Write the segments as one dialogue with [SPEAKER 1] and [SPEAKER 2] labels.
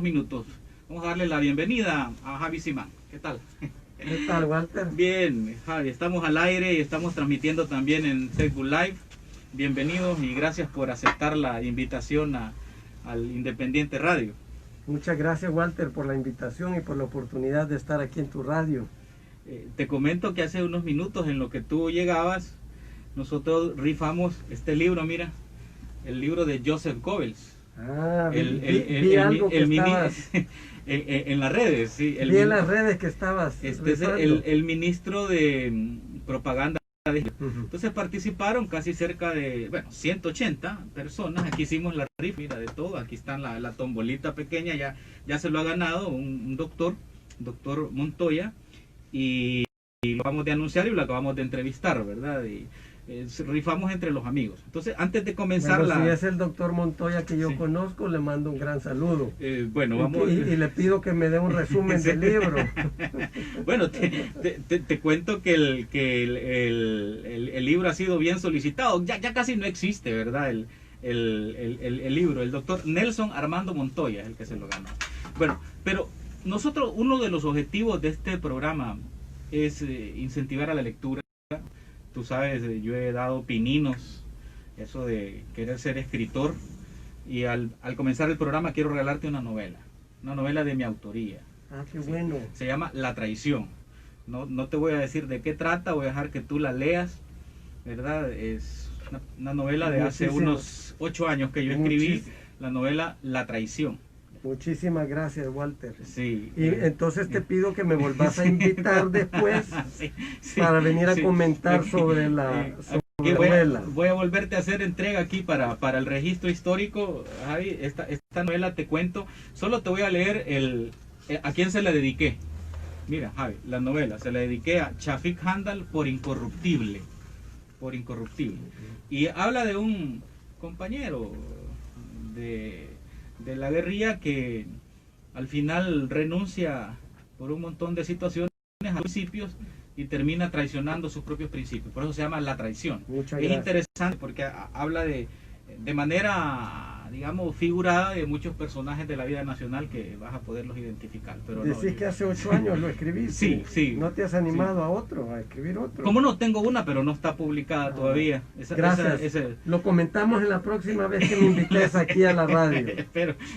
[SPEAKER 1] Minutos. Vamos a darle la bienvenida a Javi Simán. ¿Qué tal?
[SPEAKER 2] ¿Qué tal, Walter?
[SPEAKER 1] Bien, Javi, estamos al aire y estamos transmitiendo también en Facebook Live. Bienvenidos y gracias por aceptar la invitación al Independiente Radio.
[SPEAKER 2] Muchas gracias, Walter, por la invitación y por la oportunidad de estar aquí en tu radio.
[SPEAKER 1] Te comento que hace unos minutos, en lo que tú llegabas, nosotros rifamos este libro, mira, el libro de Joseph Goebbels.
[SPEAKER 2] Vi algo que estabas...
[SPEAKER 1] en las redes, sí.
[SPEAKER 2] Vi en las redes que estabas
[SPEAKER 1] Este es el ministro de propaganda. Entonces participaron casi cerca de, 180 personas. Aquí hicimos la rifa, mira, de todo. Aquí está la tombolita pequeña, ya se lo ha ganado un doctor Montoya, y lo acabamos de anunciar y lo acabamos de entrevistar, ¿verdad? Y rifamos entre los amigos. Entonces, antes de comenzar
[SPEAKER 2] si es el doctor Montoya que yo
[SPEAKER 1] sí
[SPEAKER 2] conozco, le mando un gran saludo.
[SPEAKER 1] Vamos.
[SPEAKER 2] Y le pido que me dé un resumen del libro.
[SPEAKER 1] Bueno, te cuento que el libro ha sido bien solicitado. Ya casi no existe, ¿verdad? El libro. El doctor Nelson Armando Montoya es el que se lo ganó. Bueno, pero nosotros, uno de los objetivos de este programa es incentivar a la lectura. Tú sabes, yo he dado pininos, eso de querer ser escritor, y al comenzar el programa quiero regalarte una novela de mi autoría.
[SPEAKER 2] Ah, qué bueno.
[SPEAKER 1] Se llama La Traición. No te voy a decir de qué trata, voy a dejar que tú la leas, ¿verdad? Es una novela de hace unos 8 años que yo escribí, la novela La Traición.
[SPEAKER 2] Muchísimas gracias, Walter.
[SPEAKER 1] Sí.
[SPEAKER 2] Y entonces te pido que me volvás a invitar después para venir a comentar sobre la novela.
[SPEAKER 1] Voy a volverte a hacer entrega aquí para el registro histórico, Javi. Esta novela, te cuento, solo te voy a leer a quién se la dediqué. Mira, Javi, la novela se la dediqué a Shafik Handal por Incorruptible. Y habla de un compañero de la guerrilla que al final renuncia por un montón de situaciones a principios y termina traicionando sus propios principios. Por eso se llama La Traición. Es interesante porque habla de manera, digamos, figurada, de muchos personajes de la vida nacional que vas a poderlos identificar. Pero
[SPEAKER 2] decís que hace 8 años lo escribiste.
[SPEAKER 1] Sí.
[SPEAKER 2] ¿No te has animado a escribir otro?
[SPEAKER 1] Como no, tengo una, pero no está publicada todavía.
[SPEAKER 2] Gracias. Lo comentamos en la próxima vez que me invites aquí a la radio.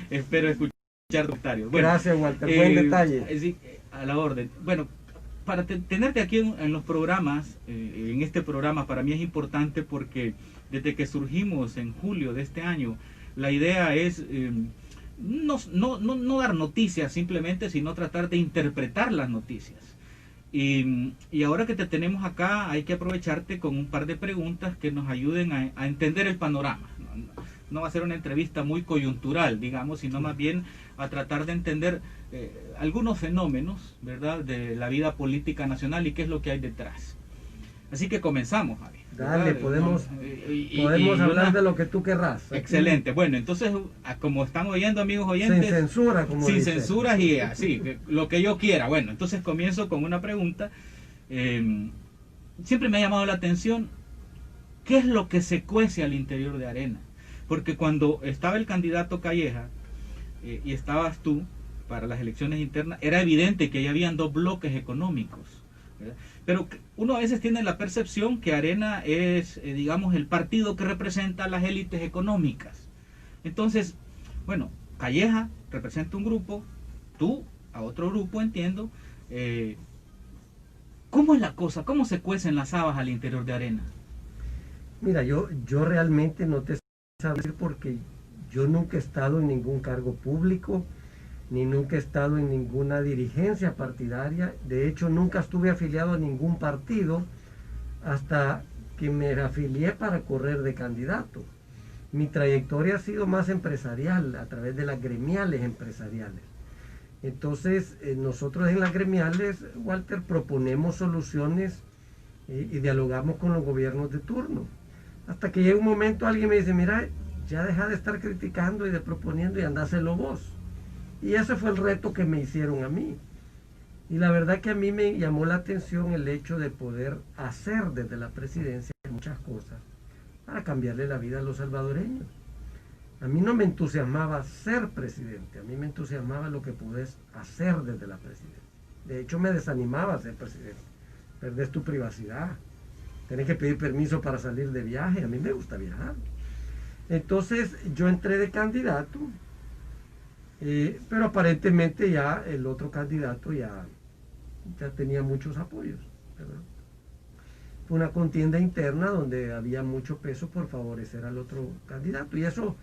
[SPEAKER 1] espero escuchar tu comentario. Bueno,
[SPEAKER 2] gracias, Walter. Buen detalle.
[SPEAKER 1] A la orden. Bueno, para tenerte aquí en los programas, en este programa, para mí es importante porque desde que surgimos en julio de este año, la idea es no dar noticias simplemente, sino tratar de interpretar las noticias. Y ahora que te tenemos acá, hay que aprovecharte con un par de preguntas que nos ayuden a entender el panorama. No va a ser una entrevista muy coyuntural, digamos, sino más bien a tratar de entender algunos fenómenos, ¿verdad?, de la vida política nacional y qué es lo que hay detrás. Así que comenzamos, Javi.
[SPEAKER 2] Dale, podemos hablar de lo que tú querrás.
[SPEAKER 1] Excelente. Bueno, entonces, como están oyendo, amigos oyentes,
[SPEAKER 2] sin censura, como
[SPEAKER 1] sin
[SPEAKER 2] dice.
[SPEAKER 1] censuras y así, lo que yo quiera. Bueno, entonces comienzo con una pregunta. Siempre me ha llamado la atención, ¿qué es lo que se cuece al interior de Arena? Porque cuando estaba el candidato Calleja y estabas tú para las elecciones internas, era evidente que ya habían 2 bloques económicos, ¿verdad? Pero uno a veces tiene la percepción que Arena es, digamos, el partido que representa a las élites económicas. Entonces, bueno, Calleja representa un grupo, tú a otro grupo, entiendo. ¿Cómo es la cosa? ¿Cómo se cuecen las habas al interior de Arena?
[SPEAKER 2] Mira, yo realmente no te sé decir porque yo nunca he estado en ningún cargo público, ni nunca he estado en ninguna dirigencia partidaria. De hecho, nunca estuve afiliado a ningún partido hasta que me afilié para correr de candidato. Mi trayectoria ha sido más empresarial, a través de las gremiales empresariales. Entonces, nosotros en las gremiales, Walter, proponemos soluciones y dialogamos con los gobiernos de turno. Hasta que llega un momento, alguien me dice, mira, ya deja de estar criticando y de proponiendo y andáselo vos. Y ese fue el reto que me hicieron a mí. Y la verdad que a mí me llamó la atención el hecho de poder hacer desde la presidencia muchas cosas para cambiarle la vida a los salvadoreños. A mí no me entusiasmaba ser presidente, a mí me entusiasmaba lo que puedes hacer desde la presidencia. De hecho, me desanimaba ser presidente. Perdés tu privacidad, tenés que pedir permiso para salir de viaje, a mí me gusta viajar. Entonces yo entré de candidato, pero aparentemente ya el otro candidato ya tenía muchos apoyos, ¿verdad? Fue una contienda interna donde había mucho peso por favorecer al otro candidato, y eso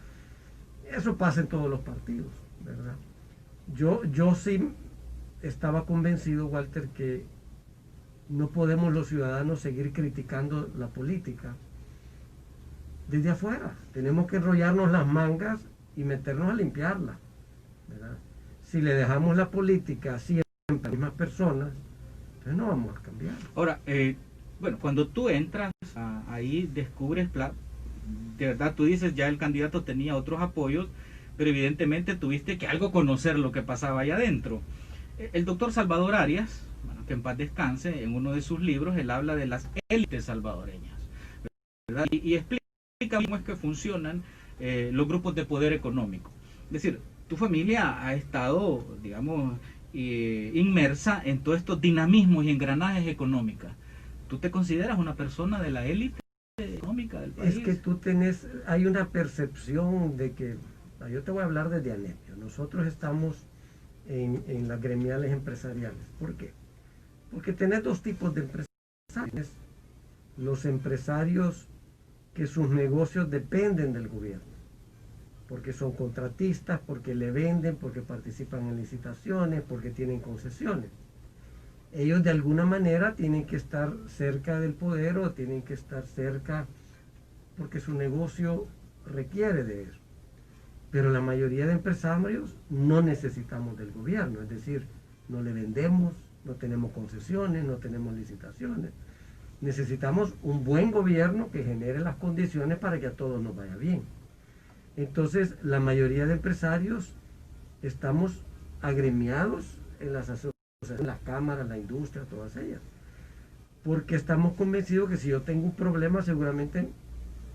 [SPEAKER 2] pasa en todos los partidos, ¿verdad? Yo sí estaba convencido, Walter, que no podemos los ciudadanos seguir criticando la política desde afuera. Tenemos que enrollarnos las mangas y meternos a limpiarla, ¿verdad? Si le dejamos la política siempre a las mismas personas, entonces no vamos a cambiar.
[SPEAKER 1] Ahora, bueno, cuando tú entras ahí, descubres, de verdad tú dices, ya el candidato tenía otros apoyos, pero evidentemente tuviste que algo conocer lo que pasaba allá adentro. El doctor Salvador Arias, bueno, que en paz descanse, en uno de sus libros, él habla de las élites salvadoreñas, ¿verdad? Y explica cómo es que funcionan los grupos de poder económico. Es decir, tu familia ha estado, digamos, inmersa en todos estos dinamismos y engranajes económicos. ¿Tú te consideras una persona de la élite económica del país?
[SPEAKER 2] Es que hay una percepción de que, yo te voy a hablar desde ANEP. Nosotros estamos en las gremiales empresariales. ¿Por qué? Porque tenés dos tipos de empresarios. Los empresarios que sus negocios dependen del gobierno, porque son contratistas, porque le venden, porque participan en licitaciones, porque tienen concesiones. Ellos de alguna manera tienen que estar cerca del poder o tienen que estar cerca porque su negocio requiere de eso. Pero la mayoría de empresarios no necesitamos del gobierno, es decir, no le vendemos, no tenemos concesiones, no tenemos licitaciones. Necesitamos un buen gobierno que genere las condiciones para que a todos nos vaya bien. Entonces, la mayoría de empresarios estamos agremiados en las asociaciones, las cámaras, la industria, todas ellas. Porque estamos convencidos que si yo tengo un problema, seguramente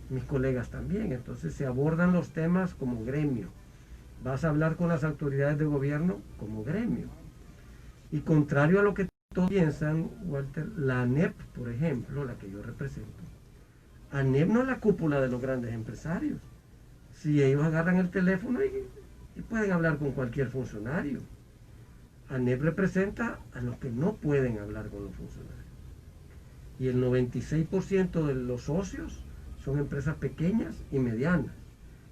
[SPEAKER 2] mis colegas también. Entonces se abordan los temas como gremio. Vas a hablar con las autoridades de gobierno como gremio. Y contrario a lo que todos piensan, Walter, la ANEP, por ejemplo, la que yo represento, ANEP no es la cúpula de los grandes empresarios. Si ellos agarran el teléfono y pueden hablar con cualquier funcionario. ANEP representa a los que no pueden hablar con los funcionarios. Y el 96% de los socios son empresas pequeñas y medianas.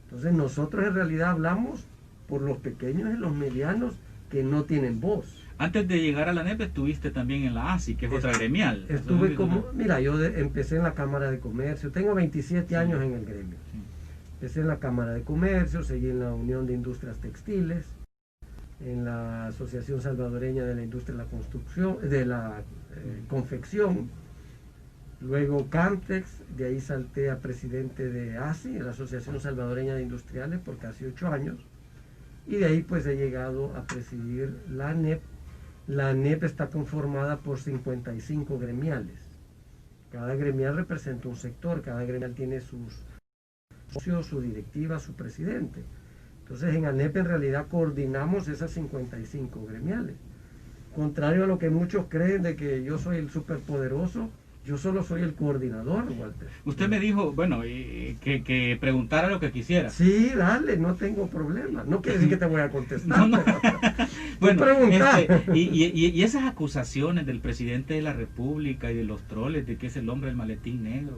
[SPEAKER 2] Entonces nosotros en realidad hablamos por los pequeños y los medianos que no tienen voz.
[SPEAKER 1] Antes de llegar a la ANEP estuviste también en la ASI, que es otra gremial.
[SPEAKER 2] Estuve mira, yo empecé en la Cámara de Comercio, tengo 27 años en el gremio. Sí. Empecé en la Cámara de Comercio, seguí en la Unión de Industrias Textiles, en la Asociación Salvadoreña de la Industria de la Construcción, de la Confección, luego Camtex, de ahí salté a presidente de ASI, la Asociación Salvadoreña de Industriales, por casi 8 años, y de ahí pues he llegado a presidir la ANEP. La ANEP está conformada por 55 gremiales. Cada gremial representa un sector, cada gremial tiene sus socios, su directiva, su presidente. Entonces en ANEP en realidad coordinamos esas 55 gremiales. Contrario a lo que muchos creen de que yo soy el superpoderoso, yo solo soy el coordinador, Walter.
[SPEAKER 1] Usted me dijo, bueno, que preguntara lo que quisiera.
[SPEAKER 2] Sí, dale, no tengo problema. No quiere decir que te voy a contestar.
[SPEAKER 1] No. Bueno, y esas acusaciones del presidente de la República y de los troles de que es el hombre del maletín negro.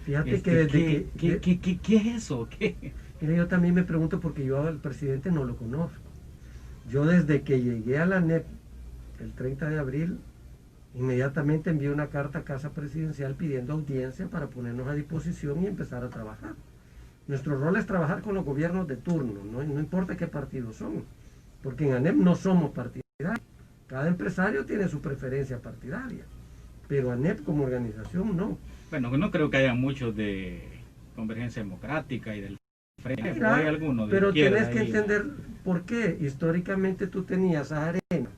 [SPEAKER 2] Fíjate que desde
[SPEAKER 1] ¿Qué es eso? ¿Qué?
[SPEAKER 2] Mira, yo también me pregunto porque yo al presidente no lo conozco. Yo desde que llegué a la ANEP el 30 de abril, inmediatamente envié una carta a Casa Presidencial pidiendo audiencia para ponernos a disposición y empezar a trabajar. Nuestro rol es trabajar con los gobiernos de turno, no importa qué partido son, porque en ANEP no somos partidarios. Cada empresario tiene su preferencia partidaria, pero ANEP como organización no.
[SPEAKER 1] Bueno, no creo que haya muchos de Convergencia Democrática y del Frente,
[SPEAKER 2] mira,
[SPEAKER 1] hay algunos de
[SPEAKER 2] pero tienes
[SPEAKER 1] ahí.
[SPEAKER 2] Que entender por qué. Históricamente tú tenías a Arena,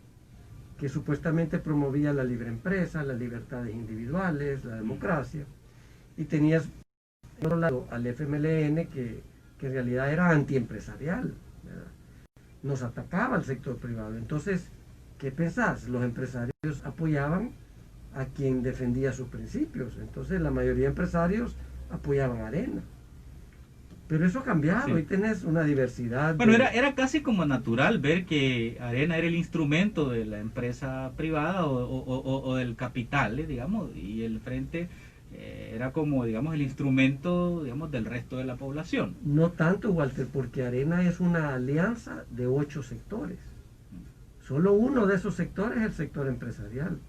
[SPEAKER 2] que supuestamente promovía la libre empresa, las libertades individuales, la democracia, y tenías por otro lado al FMLN que que en realidad era antiempresarial, ¿verdad? Nos atacaba al sector privado. Entonces, ¿qué pensás? Los empresarios apoyaban a quien defendía sus principios. Entonces, la mayoría de empresarios apoyaban a Arena. Pero eso ha cambiado,
[SPEAKER 1] Sí.
[SPEAKER 2] hoy tenés una diversidad.
[SPEAKER 1] Bueno, era casi como natural ver que Arena era el instrumento de la empresa privada o del capital, digamos, y el Frente era como, digamos, el instrumento, digamos, del resto de la población.
[SPEAKER 2] No tanto, Walter, porque Arena es una alianza de 8 sectores. Solo uno de esos sectores es el sector empresarial.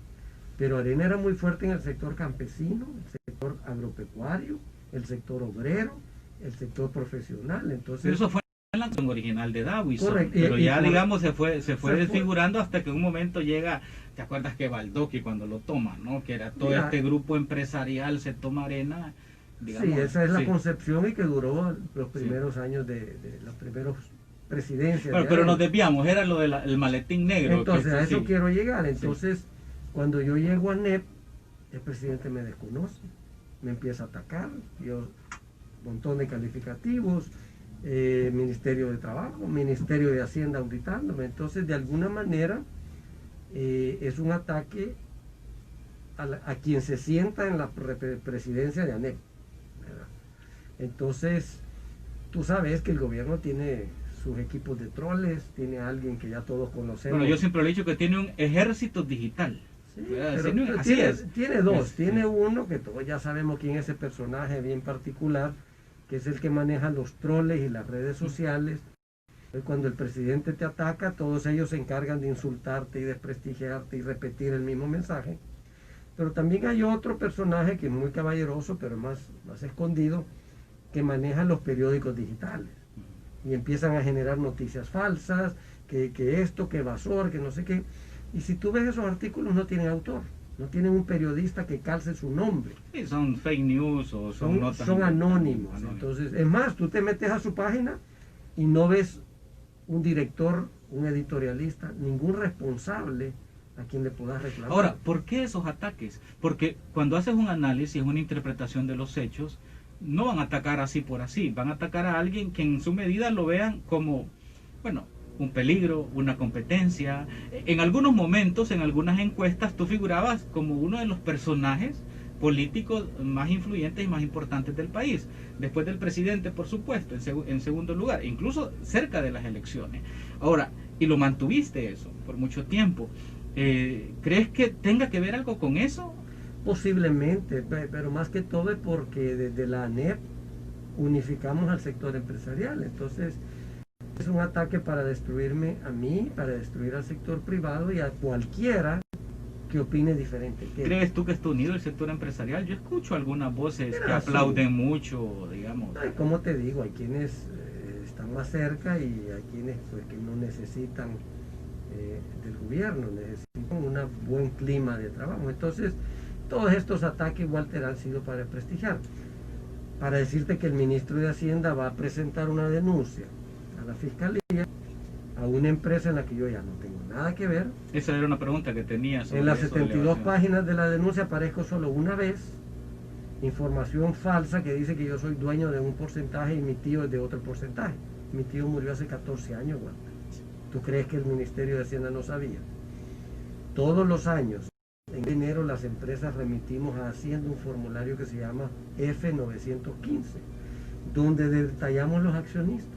[SPEAKER 2] Pero Arena era muy fuerte en el sector campesino, el sector agropecuario, el sector obrero, el sector profesional. Entonces,
[SPEAKER 1] Pero eso fue en la canción original de Dawison.
[SPEAKER 2] Correcto.
[SPEAKER 1] Pero ya,
[SPEAKER 2] por-
[SPEAKER 1] digamos, se fue
[SPEAKER 2] fue-
[SPEAKER 1] desfigurando hasta que en un momento llega, ¿te acuerdas que Baldocky cuando lo toma, ¿no? Que era todo
[SPEAKER 2] Mira,
[SPEAKER 1] este grupo empresarial, se toma Arena, digamos.
[SPEAKER 2] sí, esa es la
[SPEAKER 1] sí.
[SPEAKER 2] concepción y que duró los primeros años de los primeros presidencias.
[SPEAKER 1] Bueno,
[SPEAKER 2] de
[SPEAKER 1] pero
[SPEAKER 2] Arena.
[SPEAKER 1] nos desviamos, era lo del maletín negro.
[SPEAKER 2] Entonces,
[SPEAKER 1] que-
[SPEAKER 2] a eso
[SPEAKER 1] sí.
[SPEAKER 2] quiero llegar. Entonces, cuando yo llego a NEP, el presidente me desconoce, me empieza a atacar, yo, un montón de calificativos, Ministerio de Trabajo, Ministerio de Hacienda auditándome. Entonces, de alguna manera, es un ataque a quien se sienta en la presidencia de ANEP, ¿verdad? Entonces, tú sabes que el gobierno tiene sus equipos de troles, tiene a alguien que ya todos conocemos.
[SPEAKER 1] Bueno, yo siempre le he dicho que tiene un ejército digital.
[SPEAKER 2] Sí,
[SPEAKER 1] ¿verdad?
[SPEAKER 2] pero
[SPEAKER 1] Sí, así es.
[SPEAKER 2] tiene dos.
[SPEAKER 1] Sí.
[SPEAKER 2] Tiene uno que todos ya sabemos quién es ese personaje bien particular, que es el que maneja los troles y las redes sociales. Cuando el presidente te ataca, todos ellos se encargan de insultarte y desprestigiarte y repetir el mismo mensaje. Pero también hay otro personaje que es muy caballeroso, pero más escondido, que maneja los periódicos digitales. Y empiezan a generar noticias falsas, que esto, que Vasor, que no sé qué. Y si tú ves esos artículos, no tienen autor, no tienen un periodista que calce su nombre.
[SPEAKER 1] Sí, son fake news o son notas.
[SPEAKER 2] Son anónimos. Entonces, es más, tú te metes a su página y no ves un director, un editorialista, ningún responsable a quien le puedas reclamar.
[SPEAKER 1] Ahora, ¿por qué esos ataques? Porque cuando haces un análisis, una interpretación de los hechos, no van a atacar así por así, van a atacar a alguien que en su medida lo vean como, bueno, un peligro, una competencia. En algunos momentos, en algunas encuestas, tú figurabas como uno de los personajes políticos más influyentes y más importantes del país, después del presidente, por supuesto, en segundo lugar, incluso cerca de las elecciones. Ahora, y lo mantuviste eso por mucho tiempo. ¿Crees que tenga que ver algo con eso?
[SPEAKER 2] Posiblemente, pero más que todo es porque desde la ANEP unificamos al sector empresarial. Entonces, es un ataque para destruirme a mí, para destruir al sector privado y a cualquiera que opine diferente.
[SPEAKER 1] ¿Crees tú que está unido el sector empresarial? Yo escucho algunas voces que aplauden mucho, digamos.
[SPEAKER 2] Ay, como te digo, hay quienes están más cerca y hay quienes pues, que no necesitan del gobierno, necesitan un buen clima de trabajo. Entonces, todos estos ataques, Walter, han sido para desprestigiar. Para decirte que el ministro de Hacienda va a presentar una denuncia a la Fiscalía a una empresa en la que yo ya no tengo nada que ver.
[SPEAKER 1] Esa era una pregunta que tenía sobre
[SPEAKER 2] En las
[SPEAKER 1] eso,
[SPEAKER 2] 72
[SPEAKER 1] elevación.
[SPEAKER 2] páginas de la denuncia aparezco solo una vez, información falsa que dice que yo soy dueño de un porcentaje y mi tío es de otro porcentaje. Mi tío murió hace 14 años, Walter. ¿Tú crees que el Ministerio de Hacienda no sabía? Todos los años, en enero, las empresas remitimos a Hacienda un formulario que se llama F915, donde detallamos los accionistas.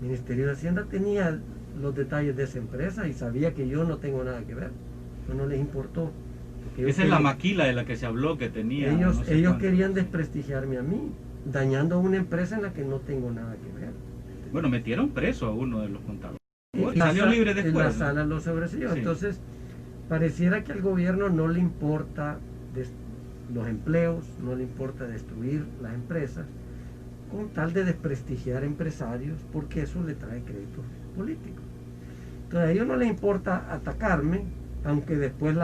[SPEAKER 2] El Ministerio de Hacienda tenía los detalles de esa empresa y sabía que yo no tengo nada que ver. No les importó.
[SPEAKER 1] Esa es la maquila de la que se habló que tenía.
[SPEAKER 2] Ellos,
[SPEAKER 1] no sé
[SPEAKER 2] ellos
[SPEAKER 1] cuánto.
[SPEAKER 2] querían desprestigiarme a mí, dañando a una empresa en la que no tengo nada que ver.
[SPEAKER 1] Bueno, metieron preso a uno de los contadores.
[SPEAKER 2] Y
[SPEAKER 1] Salió libre
[SPEAKER 2] en
[SPEAKER 1] después.
[SPEAKER 2] la
[SPEAKER 1] ¿no?
[SPEAKER 2] sala lo sobreseyó.
[SPEAKER 1] Sí.
[SPEAKER 2] Entonces, pareciera que al gobierno no le importa los empleos, no le importa destruir las empresas, con tal de desprestigiar empresarios, porque eso le trae créditos políticos. Entonces, a ellos no les importa atacarme, aunque después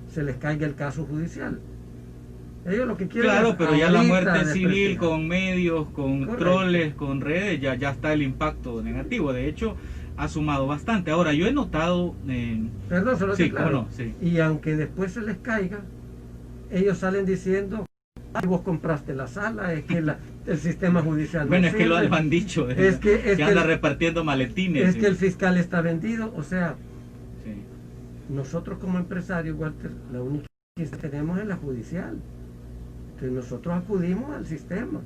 [SPEAKER 2] se les caiga el caso judicial. Ellos lo que quieren
[SPEAKER 1] Claro,
[SPEAKER 2] es
[SPEAKER 1] pero ya la
[SPEAKER 2] ahorita
[SPEAKER 1] muerte civil
[SPEAKER 2] desprestigiar.
[SPEAKER 1] con medios, con
[SPEAKER 2] Correcto.
[SPEAKER 1] troles, con redes, ya está el impacto negativo. De hecho, ha sumado bastante. Ahora, yo he notado...
[SPEAKER 2] Perdón, solo
[SPEAKER 1] sí,
[SPEAKER 2] que claro.
[SPEAKER 1] cómo no, sí.
[SPEAKER 2] Y aunque después se les caiga, ellos salen diciendo, ay, vos compraste la sala, es que el sistema judicial
[SPEAKER 1] bueno,
[SPEAKER 2] no
[SPEAKER 1] es que lo
[SPEAKER 2] sirve.
[SPEAKER 1] han dicho,
[SPEAKER 2] Es que
[SPEAKER 1] anda
[SPEAKER 2] el-
[SPEAKER 1] repartiendo maletines.
[SPEAKER 2] Es que el fiscal está vendido, o sea,
[SPEAKER 1] Sí.
[SPEAKER 2] nosotros como empresarios, Walter, la única que tenemos es la judicial. Entonces nosotros acudimos al sistema.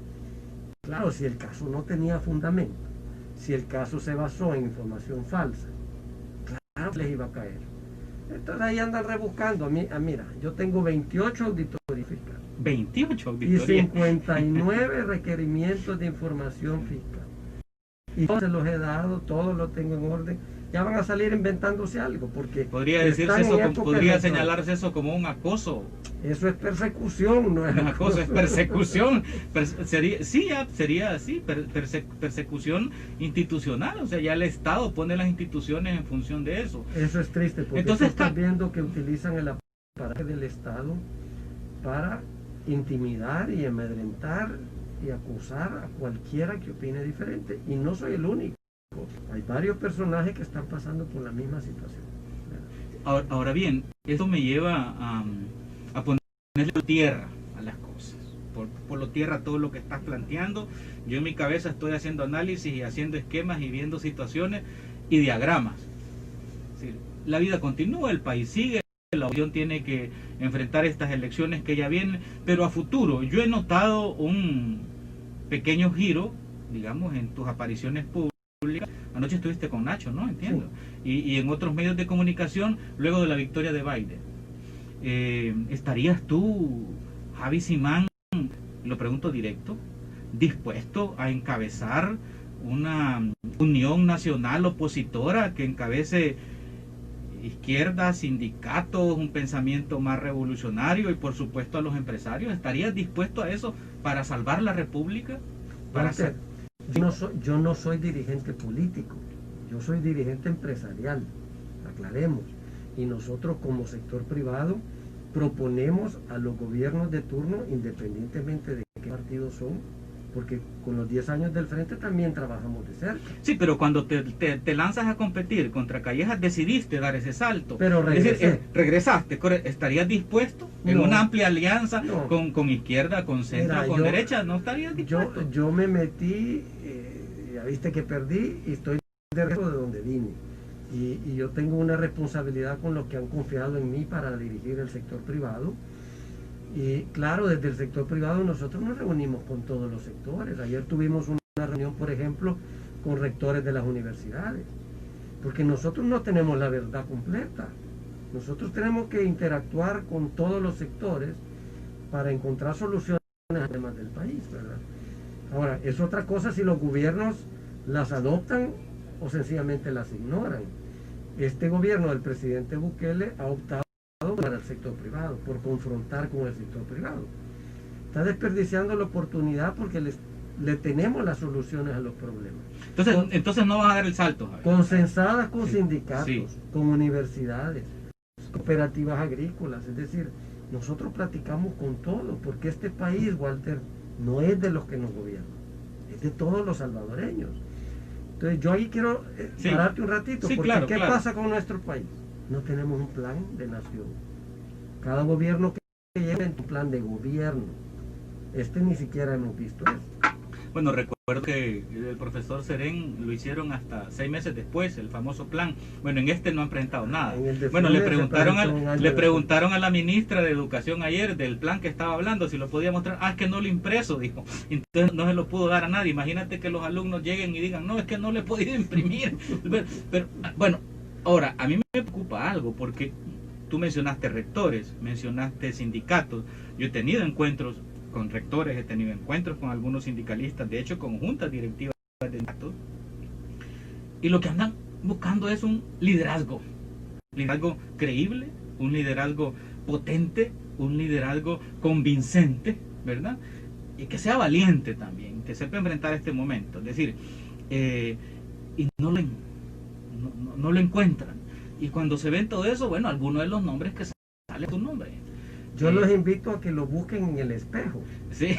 [SPEAKER 2] Claro, si el caso no tenía fundamento, si el caso se basó en información falsa, claro que les iba a caer. Entonces ahí andan rebuscando. Mira, yo tengo 28 auditorías fiscales
[SPEAKER 1] 28
[SPEAKER 2] y
[SPEAKER 1] auditorías.
[SPEAKER 2] 59 requerimientos de información fiscal. Y todos se los he dado, todos los tengo en orden. Ya van a salir inventándose algo, porque
[SPEAKER 1] Podría decirse
[SPEAKER 2] están en
[SPEAKER 1] eso,
[SPEAKER 2] época
[SPEAKER 1] podría
[SPEAKER 2] electoral.
[SPEAKER 1] señalarse eso como un acoso.
[SPEAKER 2] Eso es persecución, no es
[SPEAKER 1] Un acoso, es
[SPEAKER 2] acoso.
[SPEAKER 1] persecución. Sería así, persecución institucional. O sea, ya el Estado pone las instituciones en función de eso.
[SPEAKER 2] Eso es triste, porque
[SPEAKER 1] Entonces,
[SPEAKER 2] estás viendo que utilizan el aparato del Estado para intimidar y amedrentar y acusar a cualquiera que opine diferente. Y no soy el único. Hay varios personajes que están pasando por la misma situación.
[SPEAKER 1] Ahora bien, esto me lleva a ponerle tierra a las cosas. Por lo tierra todo lo que estás planteando. Yo en mi cabeza estoy haciendo análisis y haciendo esquemas y viendo situaciones y diagramas. Es decir, la vida continúa, el país sigue, la oposición tiene que enfrentar estas elecciones que ya vienen, pero a futuro yo he notado un pequeño giro, digamos, en tus apariciones públicas. Anoche estuviste con Nacho, ¿no? Entiendo. Sí. Y en otros medios de comunicación luego de la victoria de Biden. ¿Estarías tú, Javi Simán, lo pregunto directo, dispuesto a encabezar una unión nacional opositora que encabece izquierda, sindicatos, un pensamiento más revolucionario y por supuesto a los empresarios? ¿Estarías dispuesto a eso para salvar la República? Para hacer...
[SPEAKER 2] Yo no soy dirigente político, yo soy dirigente empresarial, aclaremos. Y nosotros como sector privado proponemos a los gobiernos de turno, independientemente de qué partido son, porque con los 10 años del frente también trabajamos de cerca.
[SPEAKER 1] Sí, pero cuando te lanzas a competir contra Callejas decidiste dar ese salto.
[SPEAKER 2] Pero regresé.
[SPEAKER 1] Es decir, regresaste. ¿Estarías dispuesto en una amplia alianza con izquierda, con centro, con derecha? ¿No estarías dispuesto?
[SPEAKER 2] Yo me metí, ya viste que perdí y estoy de regreso de donde vine. Y yo tengo una responsabilidad con los que han confiado en mí para dirigir el sector privado. Y claro, desde el sector privado nosotros nos reunimos con todos los sectores. Ayer tuvimos una reunión, por ejemplo, con rectores de las universidades, porque nosotros no tenemos la verdad completa. Nosotros tenemos que interactuar con todos los sectores para encontrar soluciones a los problemas del país, ¿verdad? Ahora, es otra cosa si los gobiernos las adoptan o sencillamente las ignoran. Este gobierno del presidente Bukele ha optado para el sector privado, por confrontar con el sector privado. Está desperdiciando la oportunidad porque le tenemos las soluciones a los problemas.
[SPEAKER 1] Entonces no vas a dar el salto, Javier.
[SPEAKER 2] Consensadas con sindicatos,
[SPEAKER 1] sí,
[SPEAKER 2] con universidades, cooperativas agrícolas, es decir, nosotros platicamos con todo, porque este país, Walter, no es de los que nos gobiernan, es de todos los salvadoreños. Entonces yo ahí quiero pararte un ratito, porque
[SPEAKER 1] claro,
[SPEAKER 2] ¿qué pasa con nuestro país? No tenemos un plan de nación. Cada gobierno que lleve un plan de gobierno. Ni siquiera hemos visto eso.
[SPEAKER 1] Bueno, recuerdo que el profesor Serén lo hicieron hasta 6 meses después, el famoso plan. Bueno, en no han presentado nada. Bueno, le preguntaron a la ministra de Educación ayer del plan que estaba hablando, si lo podía mostrar. Es que no lo impreso, dijo. Entonces no se lo pudo dar a nadie. Imagínate que los alumnos lleguen y digan, no, es que no le he podido imprimir. Pero bueno, ahora, a mí me preocupa algo, porque tú mencionaste rectores, mencionaste sindicatos. Yo he tenido encuentros con rectores, he tenido encuentros con algunos sindicalistas, de hecho con juntas directivas de sindicatos, y lo que andan buscando es un liderazgo creíble, un liderazgo potente, un liderazgo convincente, ¿verdad? Y que sea valiente también, que sepa enfrentar este momento, es decir, y no lo encuentran, y cuando se ven todo eso, bueno, algunos de los nombres que sale tu nombre.
[SPEAKER 2] Yo los invito a que lo busquen en el espejo.
[SPEAKER 1] Sí,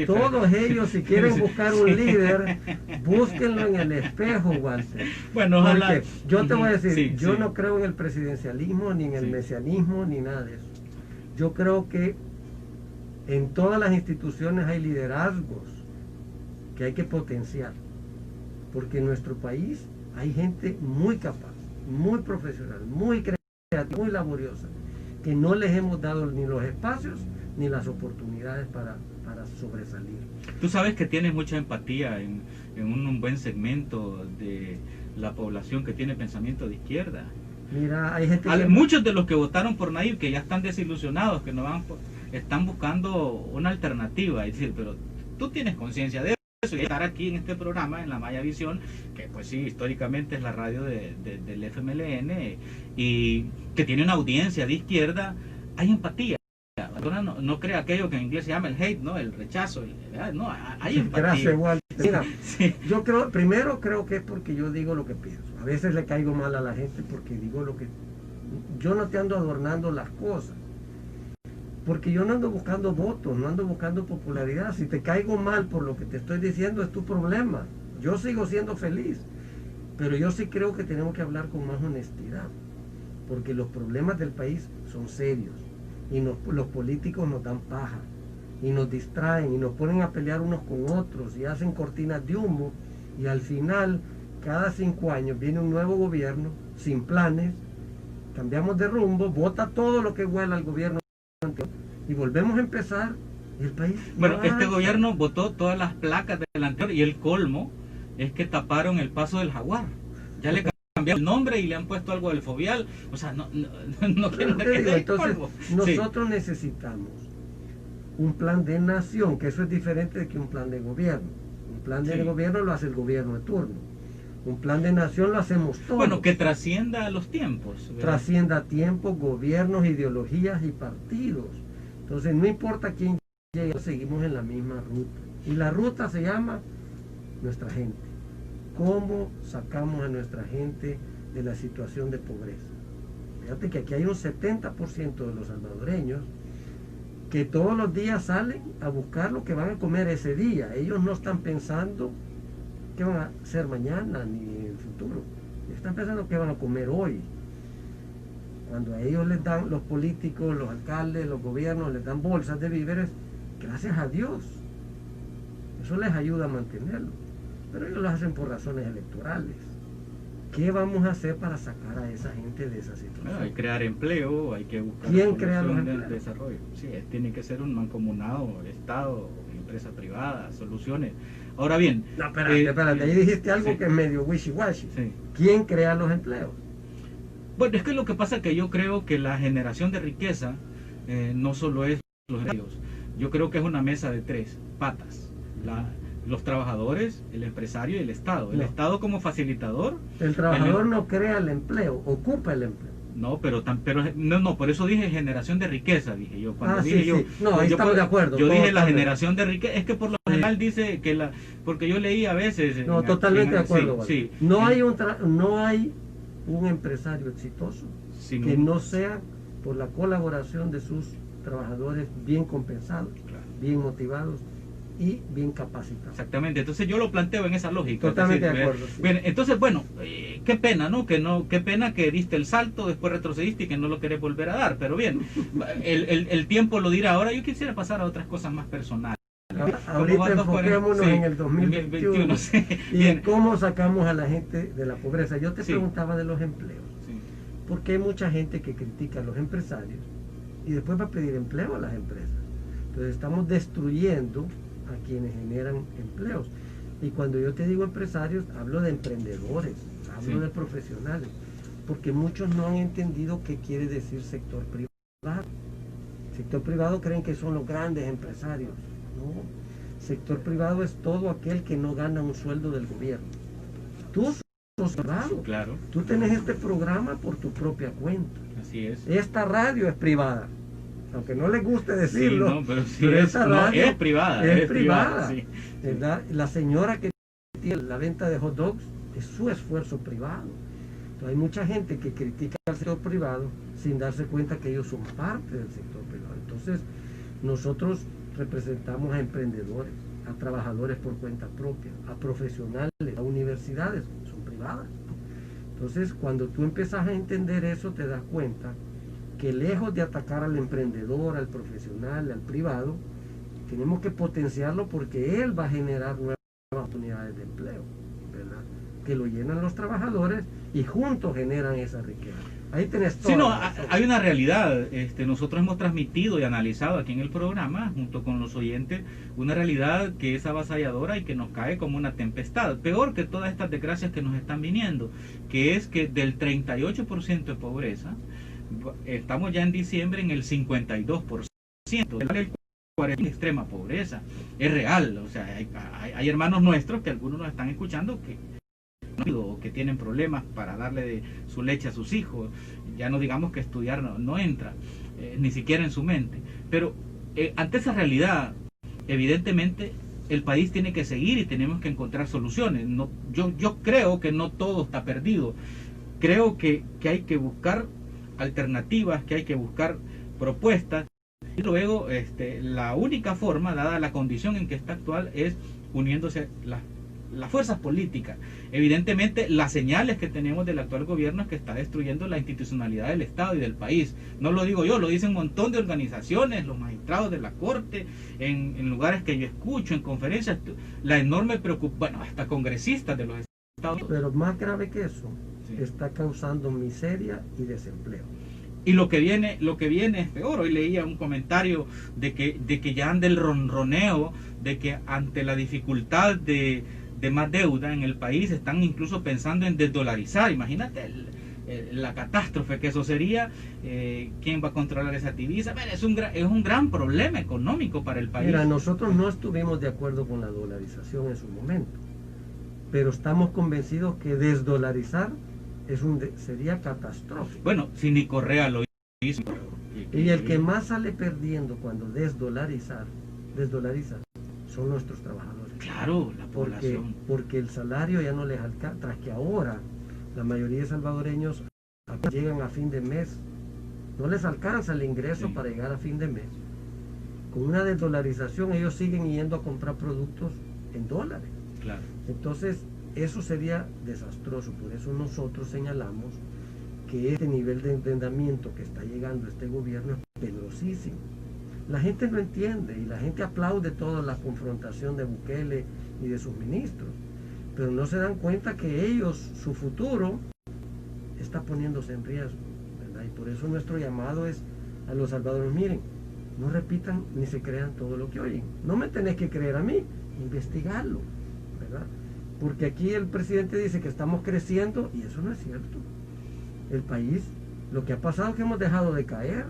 [SPEAKER 2] todos ellos, si quieren buscar un líder, búsquenlo en el espejo, Walter.
[SPEAKER 1] Bueno, ojalá.
[SPEAKER 2] Porque yo te voy a decir, yo no creo en el presidencialismo, ni en el mesianismo, ni nada de eso. Yo creo que en todas las instituciones hay liderazgos que hay que potenciar, porque en nuestro país hay gente muy capaz, muy profesional, muy creativa, muy laboriosa, que no les hemos dado ni los espacios ni las oportunidades para sobresalir.
[SPEAKER 1] Tú sabes que tienes mucha empatía en un buen segmento de la población que tiene pensamiento de izquierda.
[SPEAKER 2] Mira, hay gente
[SPEAKER 1] Muchos de los que votaron por Nayib, que ya están desilusionados, que no van, están buscando una alternativa. Es decir, pero tú tienes conciencia de eso y estar aquí en este programa, en la Maya Visión, que pues sí, históricamente es la radio del FMLN y que tiene una audiencia de izquierda, hay empatía. No crea aquello que en inglés se llama el hate, ¿no? El rechazo. No, hay empatía.
[SPEAKER 2] Gracias, Walter. Mira,
[SPEAKER 1] sí.
[SPEAKER 2] Yo primero creo que es porque yo digo lo que pienso. A veces le caigo mal a la gente porque digo lo que... Yo no te ando adornando las cosas. Porque yo no ando buscando votos, no ando buscando popularidad. Si te caigo mal por lo que te estoy diciendo, es tu problema. Yo sigo siendo feliz. Pero yo sí creo que tenemos que hablar con más honestidad. Porque los problemas del país son serios. Y los políticos nos dan paja. Y nos distraen y nos ponen a pelear unos con otros. Y hacen cortinas de humo. Y al final, cada 5 años viene un nuevo gobierno, sin planes. Cambiamos de rumbo, vota todo lo que huela al gobierno y volvemos a empezar y el país...
[SPEAKER 1] Bueno, este gobierno votó todas las placas del anterior y el colmo es que taparon el paso del Jaguar. Ya le cambiaron el nombre y le han puesto algo del Fovial. O sea, no quiero que quede
[SPEAKER 2] entonces,
[SPEAKER 1] polvo.
[SPEAKER 2] Nosotros necesitamos un plan de nación, que eso es diferente de que un plan de gobierno. Un plan de gobierno lo hace el gobierno de turno. Un plan de nación lo hacemos todos.
[SPEAKER 1] Bueno, que trascienda los tiempos. ¿Verdad?
[SPEAKER 2] Trascienda tiempos, gobiernos, ideologías y partidos. Entonces, no importa quién llegue, seguimos en la misma ruta. Y la ruta se llama nuestra gente. ¿Cómo sacamos a nuestra gente de la situación de pobreza? Fíjate que aquí hay un 70% de los salvadoreños que todos los días salen a buscar lo que van a comer ese día. Ellos no están pensando qué van a hacer mañana ni en el futuro. Están pensando qué van a comer hoy. Cuando a ellos les dan, los políticos, los alcaldes, los gobiernos, les dan bolsas de víveres, gracias a Dios. Eso les ayuda a mantenerlo. Pero ellos lo hacen por razones electorales. ¿Qué vamos a hacer para sacar a esa gente de esa situación?
[SPEAKER 1] Bueno, hay que crear empleo, hay que buscar...
[SPEAKER 2] ¿Quién crea los empleos?
[SPEAKER 1] Desarrollo. Sí, tiene que ser un mancomunado, Estado, empresa privada, soluciones. Ahora bien...
[SPEAKER 2] No, espérate, ahí dijiste algo que es medio wishy-washy.
[SPEAKER 1] Sí.
[SPEAKER 2] ¿Quién crea los empleos?
[SPEAKER 1] Bueno, es que lo que pasa es que yo creo que la generación de riqueza no solo es los empleos. Yo creo que es una mesa de 3 patas. Los trabajadores, el empresario y el Estado. El Estado como facilitador.
[SPEAKER 2] El trabajador no crea el empleo, ocupa el empleo.
[SPEAKER 1] No, por eso dije generación de riqueza, dije yo. Cuando dije
[SPEAKER 2] sí. No, ahí estamos de acuerdo.
[SPEAKER 1] Yo dije la generación de riqueza, es que por lo general dice que porque yo leí a veces...
[SPEAKER 2] No, totalmente de acuerdo.
[SPEAKER 1] Sí,
[SPEAKER 2] no hay un empresario exitoso que no sea por la colaboración de sus trabajadores bien compensados, bien motivados y bien capacitados.
[SPEAKER 1] Exactamente, entonces yo lo planteo en esa lógica.
[SPEAKER 2] Totalmente de acuerdo. Sí.
[SPEAKER 1] Bien, entonces, bueno, qué pena, ¿no? Qué pena que diste el salto, después retrocediste y que no lo querés volver a dar, pero bien, el tiempo lo dirá. Ahora yo quisiera pasar a otras cosas más personales.
[SPEAKER 2] Ahorita enfoquémonos en el 2021
[SPEAKER 1] sí.
[SPEAKER 2] Y en cómo sacamos a la gente de la pobreza. Yo te preguntaba de los empleos.
[SPEAKER 1] Sí.
[SPEAKER 2] Porque hay mucha gente que critica a los empresarios y después va a pedir empleo a las empresas. Entonces estamos destruyendo a quienes generan empleos. Y cuando yo te digo empresarios, hablo de emprendedores, hablo de profesionales, porque muchos no han entendido qué quiere decir sector privado. Sector privado creen que son los grandes empresarios. No, sector privado es todo aquel que no gana un sueldo del gobierno. Tú sos privado.
[SPEAKER 1] Claro.
[SPEAKER 2] Tú tenés este programa por tu propia cuenta.
[SPEAKER 1] Así es.
[SPEAKER 2] Esta radio es privada. Aunque no les guste decirlo,
[SPEAKER 1] sí, no, pero
[SPEAKER 2] esa radio
[SPEAKER 1] es privada.
[SPEAKER 2] Es privada.
[SPEAKER 1] Sí.
[SPEAKER 2] ¿Verdad? La señora que tiene la venta de hot dogs es su esfuerzo privado. Entonces, hay mucha gente que critica al sector privado sin darse cuenta que ellos son parte del sector privado. Entonces, nosotros representamos a emprendedores, a trabajadores por cuenta propia, a profesionales, a universidades, son privadas. Entonces, cuando tú empiezas a entender eso, te das cuenta que lejos de atacar al emprendedor, al profesional, al privado, tenemos que potenciarlo porque él va a generar nuevas oportunidades de empleo, ¿verdad? Que lo llenan los trabajadores y juntos generan esa riqueza. Ahí tenés todo.
[SPEAKER 1] Sí, no, hay una realidad. Nosotros hemos transmitido y analizado aquí en el programa, junto con los oyentes, una realidad que es avasalladora y que nos cae como una tempestad. Peor que todas estas desgracias que nos están viniendo, que es que del 38% de pobreza, estamos ya en diciembre en el 52%. El 40% en extrema pobreza. Es real. O sea, hay hermanos nuestros que algunos nos están escuchando que tienen problemas para darle de su leche a sus hijos, ya no digamos que estudiar no entra, ni siquiera en su mente, pero ante esa realidad, evidentemente el país tiene que seguir y tenemos que encontrar soluciones. Yo creo que no todo está perdido, creo que hay que buscar alternativas, que hay que buscar propuestas, y luego la única forma, dada la condición en que está actual, es uniéndose las fuerzas políticas. Evidentemente, las señales que tenemos del actual gobierno es que está destruyendo la institucionalidad del Estado y del país. No lo digo yo, lo dicen un montón de organizaciones, los magistrados de la Corte, en lugares que yo escucho, en conferencias, la enorme preocupación, bueno, hasta congresistas de los Estados.
[SPEAKER 2] Pero más grave que eso, sí, está causando miseria y desempleo.
[SPEAKER 1] Y lo que viene es peor. Hoy leía un comentario de que ya anda el ronroneo, de que ante la dificultad de más deuda en el país están incluso pensando en desdolarizar. Imagínate la catástrofe que eso sería. ¿Quién va a controlar esa divisa? Es un gran problema económico para el país.
[SPEAKER 2] Mira, nosotros no estuvimos de acuerdo con la dolarización en su momento, pero estamos convencidos que desdolarizar sería catastrófico.
[SPEAKER 1] Bueno, si ni Correa lo hizo.
[SPEAKER 2] Y el que más sale perdiendo cuando desdolariza son nuestros trabajadores.
[SPEAKER 1] Claro, la población.
[SPEAKER 2] Porque el salario ya no les alcanza, tras que ahora la mayoría de salvadoreños llegan a fin de mes, no les alcanza el ingreso, sí, para llegar a fin de mes. Con una desdolarización ellos siguen yendo a comprar productos en dólares.
[SPEAKER 1] Claro.
[SPEAKER 2] Entonces, eso sería desastroso. Por eso nosotros señalamos que este nivel de endeudamiento que está llegando este gobierno es peligrosísimo. La gente no entiende y la gente aplaude toda la confrontación de Bukele y de sus ministros, pero no se dan cuenta que ellos, su futuro, está poniéndose en riesgo, ¿verdad? Y por eso nuestro llamado es a los salvadoreños: miren, no repitan ni se crean todo lo que oyen. No me tenés que creer a mí, investigarlo, ¿verdad? Porque aquí el presidente dice que estamos creciendo y eso no es cierto. El país, lo que ha pasado es que hemos dejado de caer,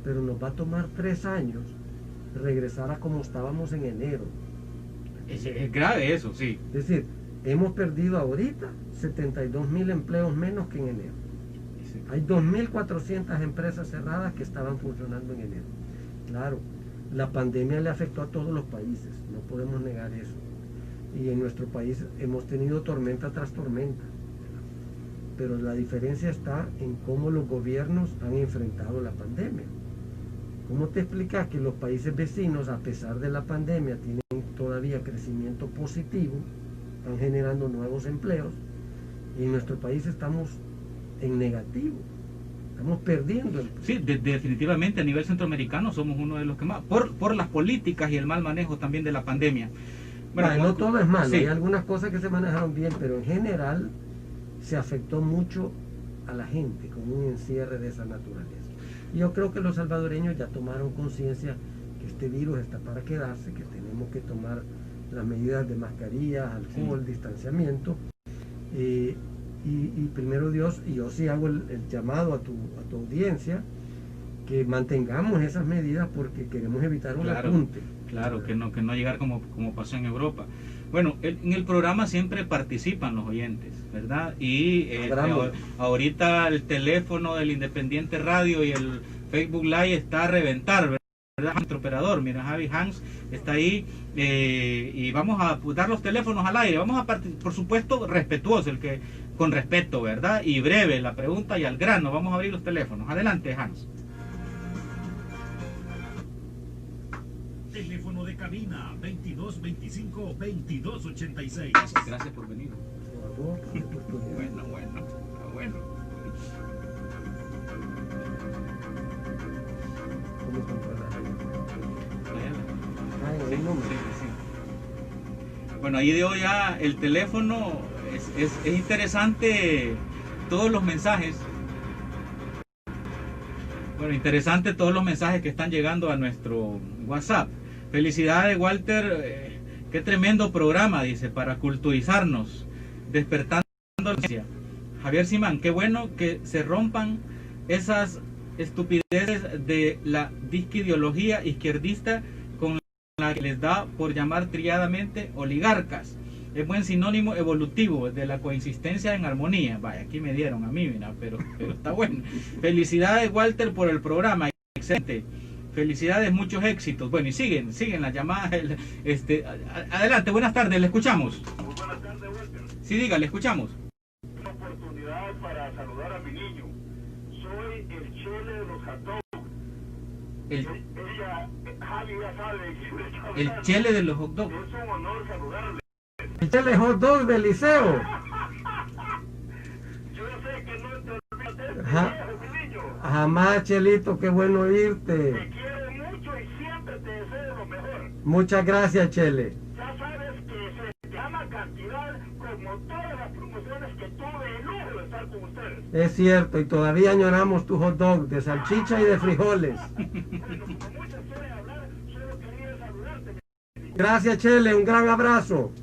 [SPEAKER 2] pero nos va a tomar 3 años regresar a como estábamos en enero.
[SPEAKER 1] Es grave eso, sí.
[SPEAKER 2] Es decir, hemos perdido ahorita 72,000 empleos menos que en enero. Sí. Hay 2,400 empresas cerradas que estaban funcionando en enero. Claro, la pandemia le afectó a todos los países, no podemos negar eso. Y en nuestro país hemos tenido tormenta tras tormenta. Pero la diferencia está en cómo los gobiernos han enfrentado la pandemia. ¿Cómo te explicas que los países vecinos, a pesar de la pandemia, tienen todavía crecimiento positivo, están generando nuevos empleos, y en nuestro país estamos en negativo? Estamos perdiendo empleos.
[SPEAKER 1] Sí, definitivamente a nivel centroamericano somos uno de los que más, por las políticas y el mal manejo también de la pandemia.
[SPEAKER 2] Bueno, no todo es malo, sí, hay algunas cosas que se manejaron bien, pero en general se afectó mucho a la gente con un encierre de esa naturaleza. Yo creo que los salvadoreños ya tomaron conciencia que este virus está para quedarse, que tenemos que tomar las medidas de mascarilla, alcohol, sí, distanciamiento. Y primero Dios, y yo sí hago el llamado a tu audiencia, que mantengamos esas medidas porque queremos evitar un apunte.
[SPEAKER 1] Claro, que no llegar como pasó en Europa. Bueno, en el programa siempre participan los oyentes, ¿verdad? Y ahorita el teléfono del Independiente Radio y el Facebook Live está a reventar, ¿verdad? Nuestro operador, mira, Javi Hans está ahí, y vamos a dar los teléfonos al aire. Vamos a por supuesto, respetuoso, con respeto, ¿verdad? Y breve la pregunta y al grano. Vamos a abrir los teléfonos. Adelante, Hans.
[SPEAKER 3] Teléfono de cabina 2225-2286.
[SPEAKER 1] Gracias por venir. Bueno.
[SPEAKER 2] Sí.
[SPEAKER 1] Bueno, ahí dio ya el teléfono. Es interesante todos los mensajes. Bueno, interesante todos los mensajes que están llegando a nuestro WhatsApp. Felicidades, Walter. Qué tremendo programa, dice, para culturizarnos, despertando la conciencia. Javier Simán, qué bueno que se rompan esas estupideces de la disquideología izquierdista con la que les da por llamar triadamente oligarcas. Es buen sinónimo evolutivo de la coexistencia en armonía. Vaya, aquí me dieron a mí, mira, pero está bueno. Felicidades, Walter, por el programa. Excelente. Felicidades, muchos éxitos. Bueno, y siguen las llamadas. Adelante, buenas tardes, le escuchamos.
[SPEAKER 3] Muy buenas tardes, Walter.
[SPEAKER 1] Sí, diga, le escuchamos.
[SPEAKER 3] Una oportunidad para saludar a mi niño. Soy el Chele de los hot dogs. Javi ya sabe.
[SPEAKER 1] El Chele de los hot dogs.
[SPEAKER 3] Es un honor saludarle.
[SPEAKER 2] El Chele hot dog del liceo.
[SPEAKER 3] Yo sé que no te olvides de mi niño.
[SPEAKER 2] Jamás, Chelito, qué bueno oírte.
[SPEAKER 3] Te quiero mucho y siempre te deseo lo mejor.
[SPEAKER 2] Muchas gracias, Chele.
[SPEAKER 3] Ya sabes que se llama cantidad como todas las promociones que tuve el lujo de estar con ustedes.
[SPEAKER 2] Es cierto, y todavía añoramos tu hot dog de salchicha y de frijoles.
[SPEAKER 3] Bueno, como muchos quieren hablar, solo quería saludarte.
[SPEAKER 2] Gracias, Chele, un gran abrazo.
[SPEAKER 3] Sí,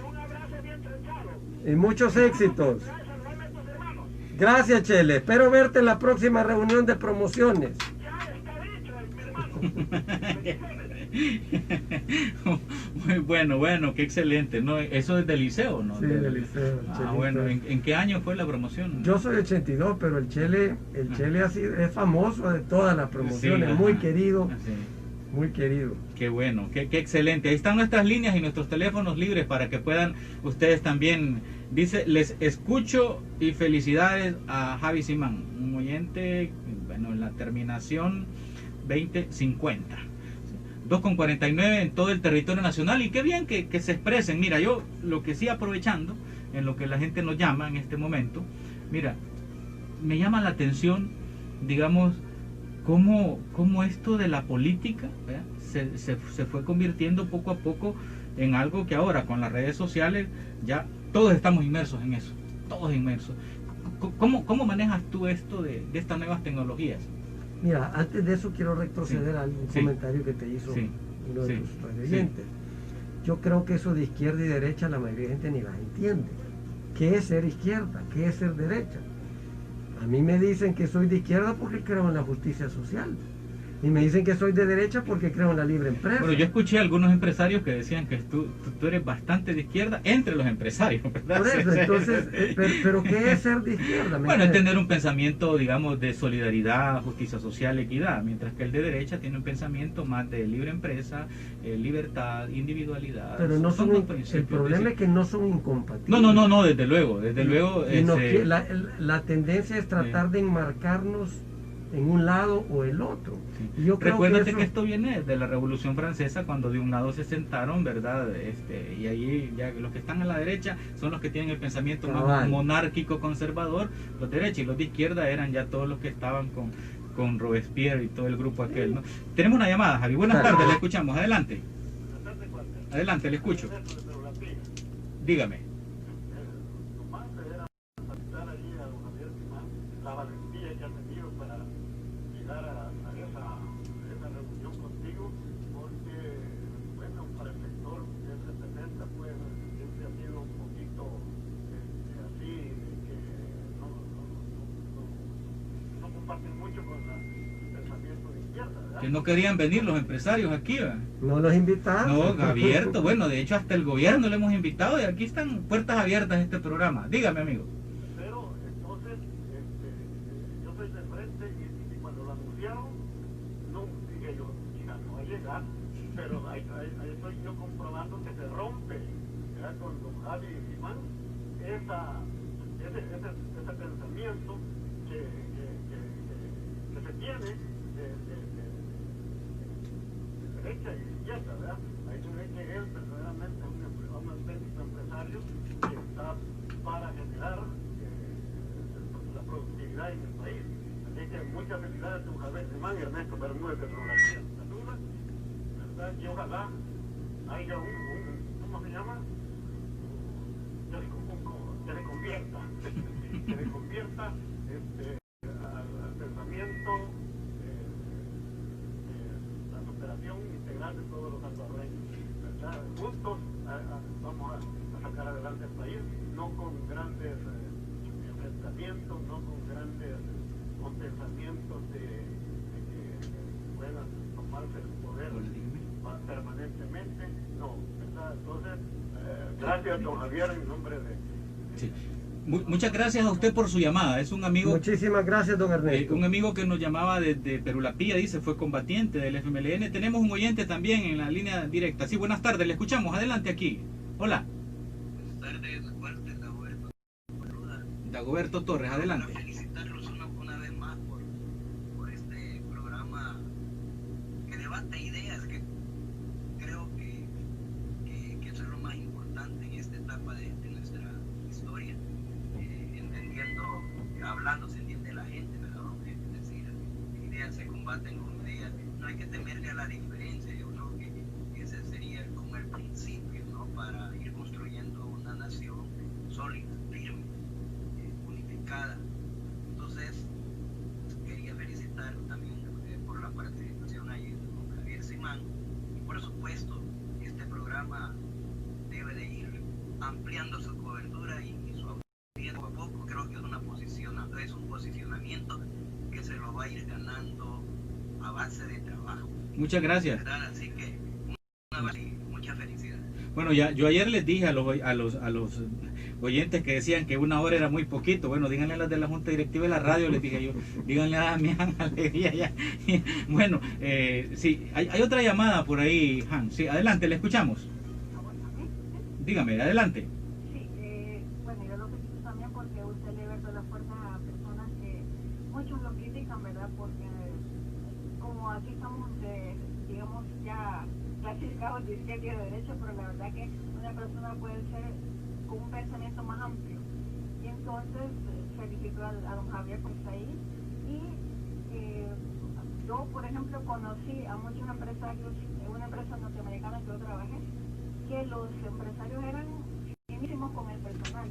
[SPEAKER 3] un abrazo bien trenzado.
[SPEAKER 2] Y muchos éxitos.
[SPEAKER 3] Gracias, saludame a tus hermanos.
[SPEAKER 2] Gracias, Chele. Espero verte en la próxima reunión de promociones.
[SPEAKER 3] Ya está dicho, mi hermano.
[SPEAKER 1] Muy bueno, qué excelente. No, eso es del liceo, ¿no?
[SPEAKER 2] Sí, del liceo.
[SPEAKER 1] Bueno, ¿en qué año fue la promoción?
[SPEAKER 2] Yo soy 82, pero el Chele es famoso de todas las promociones,
[SPEAKER 1] Sí,
[SPEAKER 2] muy querido,
[SPEAKER 1] sí.
[SPEAKER 2] muy querido.
[SPEAKER 1] Qué bueno, qué excelente. Ahí están nuestras líneas y nuestros teléfonos libres para que puedan ustedes también. Dice, les escucho y felicidades a Javi Simán, un oyente, bueno, en la terminación 2050. 2,49 en todo el territorio nacional, y qué bien que se expresen. Mira, yo lo que sí, aprovechando en lo que la gente nos llama en este momento, mira, me llama la atención, digamos, cómo esto de la política, ¿verdad? Se fue convirtiendo poco a poco en algo que ahora con las redes sociales ya todos estamos inmersos en eso, todos inmersos. ¿Cómo manejas tú esto de estas nuevas tecnologías?
[SPEAKER 2] Mira, antes de eso quiero retroceder a algún comentario que te hizo uno de tus oyentes. Yo creo que eso de izquierda y derecha la mayoría de gente ni las entiende. ¿Qué es ser izquierda? ¿Qué es ser derecha? A mí me dicen que soy de izquierda porque creo en la justicia social. Y me dicen que soy de derecha porque creo en la libre empresa.
[SPEAKER 1] Bueno, yo escuché a algunos empresarios que decían que tú eres bastante de izquierda entre los empresarios, ¿verdad?
[SPEAKER 2] Por eso, entonces, pero ¿qué es ser de izquierda?
[SPEAKER 1] Bueno, es tener un pensamiento, digamos, de solidaridad, justicia social, equidad, mientras que el de derecha tiene un pensamiento más de libre empresa, libertad, individualidad.
[SPEAKER 2] Pero no son el problema es que no son incompatibles.
[SPEAKER 1] No, desde luego.
[SPEAKER 2] La tendencia es tratar de enmarcarnos en un lado o el otro.
[SPEAKER 1] Sí. Yo creo Recuérdate que esto viene de la Revolución Francesa, cuando de un lado se sentaron, ¿verdad? Y ahí ya los que están a la derecha son los que tienen el pensamiento más monárquico conservador, los derechos, y los de izquierda eran ya todos los que estaban con Robespierre y todo el grupo aquel, ¿no? Tenemos una llamada, Javi. Buenas tardes, le escuchamos. Adelante. Adelante, le escucho. Dígame.
[SPEAKER 3] La valentía que ha tenido para llegar a esa reunión contigo, porque, bueno, para el sector que él representa, pues siempre ha sido un poquito así, que no comparten mucho con el pensamiento de izquierda, ¿verdad?
[SPEAKER 1] Que no querían venir los empresarios aquí, ¿verdad?
[SPEAKER 2] No los invitaron.
[SPEAKER 1] No, abierto. Bueno, de hecho hasta el gobierno le hemos invitado y aquí están puertas abiertas este programa. Dígame, amigo.
[SPEAKER 3] Pero ahí estoy yo comprobando que se rompe, ¿verdad? Con Javi y Simán ese pensamiento que se tiene de derecha y izquierda, ¿verdad? Ahí se ve que él verdaderamente es un auténtico empresario que está para generar la productividad en el país. Así que muchas felicidades a Javier Simán y Ernesto Bermúdez de Petrología. Y ojalá haya un ¿cómo se llama? Que le convierta, que le convierta al pensamiento, la superación integral de todos los salvadoreños, ¿verdad? Juntos vamos a sacar adelante el país, no con grandes enfrentamientos, no con grandes pensamientos de que puedan tomarse el poder permanentemente, no, ¿verdad? Entonces, gracias, don Javier, en nombre de...
[SPEAKER 1] Sí. Muchas gracias a usted por su llamada. Es un amigo.
[SPEAKER 2] Muchísimas gracias, don Ernesto.
[SPEAKER 1] Un amigo que nos llamaba desde Perulapía, dice, fue combatiente del FMLN. Tenemos un oyente también en la línea directa. Sí, buenas tardes, le escuchamos. Adelante aquí. Hola.
[SPEAKER 4] Buenas tardes, Dagoberto.
[SPEAKER 1] Dagoberto Torres, adelante.
[SPEAKER 4] Para felicitarlos una vez más por este programa que debate ideas, que creo que eso es lo más importante en esta etapa de nuestra historia. Entendiendo, hablando se entiende la gente, ¿verdad? Es decir, ideas se combaten con ideas. No hay que temerle a la diferencia. Yo creo que ese sería como el principio, ¿no? Para ir construyendo una nación sólida, firme, unificada. Entonces, quería felicitar también por la participación ahí con Javier Simán. Y por supuesto, este programa debe de ir ampliando su cobertura y su audiencia poco a poco. Creo que es un posicionamiento que se lo va a ir ganando a base de trabajo.
[SPEAKER 1] Muchas gracias.
[SPEAKER 4] ¿Verdad? Así que mucha felicidad.
[SPEAKER 1] Bueno, yo ayer les dije a los oyentes que decían que una hora era muy poquito. Bueno, díganle a las de la Junta Directiva de la radio, les dije yo, díganle a Damián Alegría ya. Bueno, sí, hay otra llamada por ahí, Han. Sí, adelante, le escuchamos. Dígame, adelante.
[SPEAKER 5] Sí, bueno, yo lo felicito también porque usted le ve toda la fuerza a personas que muchos lo critican, ¿verdad? Porque como aquí estamos, digamos, ya clasificados de izquierda y de derecha, pero la verdad que una persona puede ser con un pensamiento más amplio. Y entonces felicito a don Javier por estar ahí. Y yo, por ejemplo, conocí a muchos empresarios en una empresa norteamericana que yo trabajé, que los empresarios eran finísimos con el personal,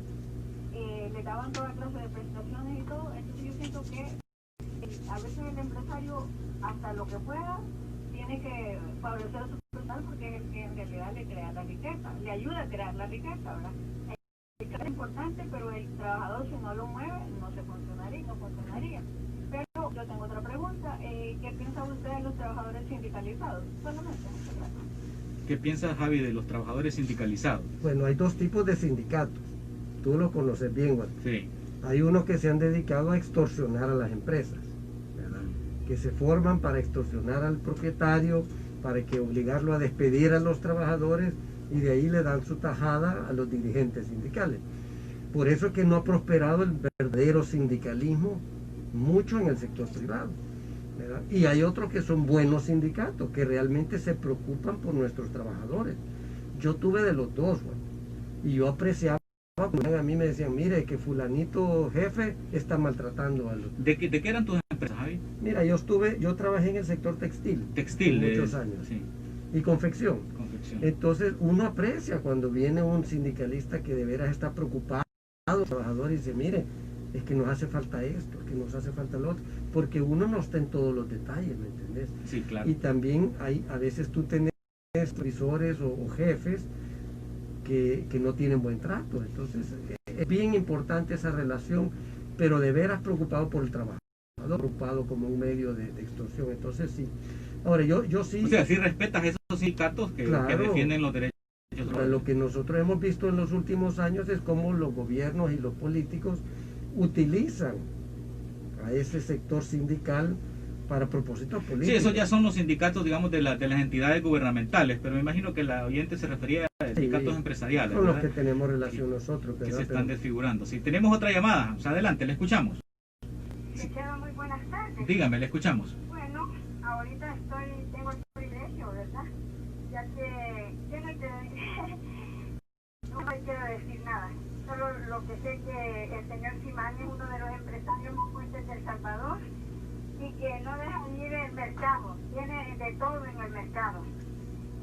[SPEAKER 5] le daban toda clase de prestaciones y todo. Entonces yo siento que a veces el empresario, hasta lo que pueda, tiene que favorecer a su personal porque es el que en realidad le crea la riqueza, le ayuda a crear la riqueza, ¿verdad? Es importante, pero el trabajador, si no lo mueve, no funcionaría. Pero yo tengo otra pregunta, ¿qué piensa usted de los trabajadores sindicalizados? Solamente, muchas gracias.
[SPEAKER 1] ¿Qué piensa Javi de los trabajadores sindicalizados?
[SPEAKER 2] Bueno, hay dos tipos de sindicatos. Tú los conoces bien, Juan.
[SPEAKER 1] Sí.
[SPEAKER 2] Hay unos que se han dedicado a extorsionar a las empresas, ¿verdad? Que se forman para extorsionar al propietario, para que obligarlo a despedir a los trabajadores y de ahí le dan su tajada a los dirigentes sindicales. Por eso es que no ha prosperado el verdadero sindicalismo mucho en el sector privado, ¿verdad? Y hay otros que son buenos sindicatos, que realmente se preocupan por nuestros trabajadores. Yo tuve de los dos, Juan, y yo apreciaba cuando a mí me decían, mire, que fulanito jefe está maltratando a los...
[SPEAKER 1] ¿De qué eran tus empresas, Javi?
[SPEAKER 2] Mira, yo trabajé en el sector textil.
[SPEAKER 1] Textil.
[SPEAKER 2] Muchos años.
[SPEAKER 1] Sí.
[SPEAKER 2] Y confección.
[SPEAKER 1] Confección.
[SPEAKER 2] Entonces uno aprecia cuando viene un sindicalista que de veras está preocupado por los trabajadores y dice, mire, es que nos hace falta esto, es que nos hace falta lo otro, porque uno no está en todos los detalles, ¿me entendés?
[SPEAKER 1] Sí, claro.
[SPEAKER 2] Y también a veces tú tenés supervisores o jefes que no tienen buen trato. Entonces es bien importante esa relación, pero de veras preocupado por el trabajo, preocupado como un medio de extorsión. Entonces sí. Ahora yo sí...
[SPEAKER 1] O sea, sí respetas esos sindicatos que defienden los derechos.
[SPEAKER 2] Lo que nosotros hemos visto en los últimos años es cómo los gobiernos y los políticos utilizan a ese sector sindical para propósitos políticos.
[SPEAKER 1] Sí, esos ya son los sindicatos, digamos, de las entidades gubernamentales, pero me imagino que la oyente se refería a sindicatos empresariales.
[SPEAKER 2] Con los
[SPEAKER 1] ¿verdad?
[SPEAKER 2] que tenemos relación nosotros.
[SPEAKER 1] Que se están desfigurando. Si tenemos otra llamada, o sea, adelante, le escuchamos.
[SPEAKER 5] Muy buenas tardes.
[SPEAKER 1] Dígame, le escuchamos.
[SPEAKER 5] Bueno, ahorita tengo el privilegio, ¿verdad? Ya que yo no quiero decir nada. Solo lo que sé que el señor Simán es uno de los empresarios más fuertes de El Salvador y que no deja ir el mercado, tiene de todo en el mercado.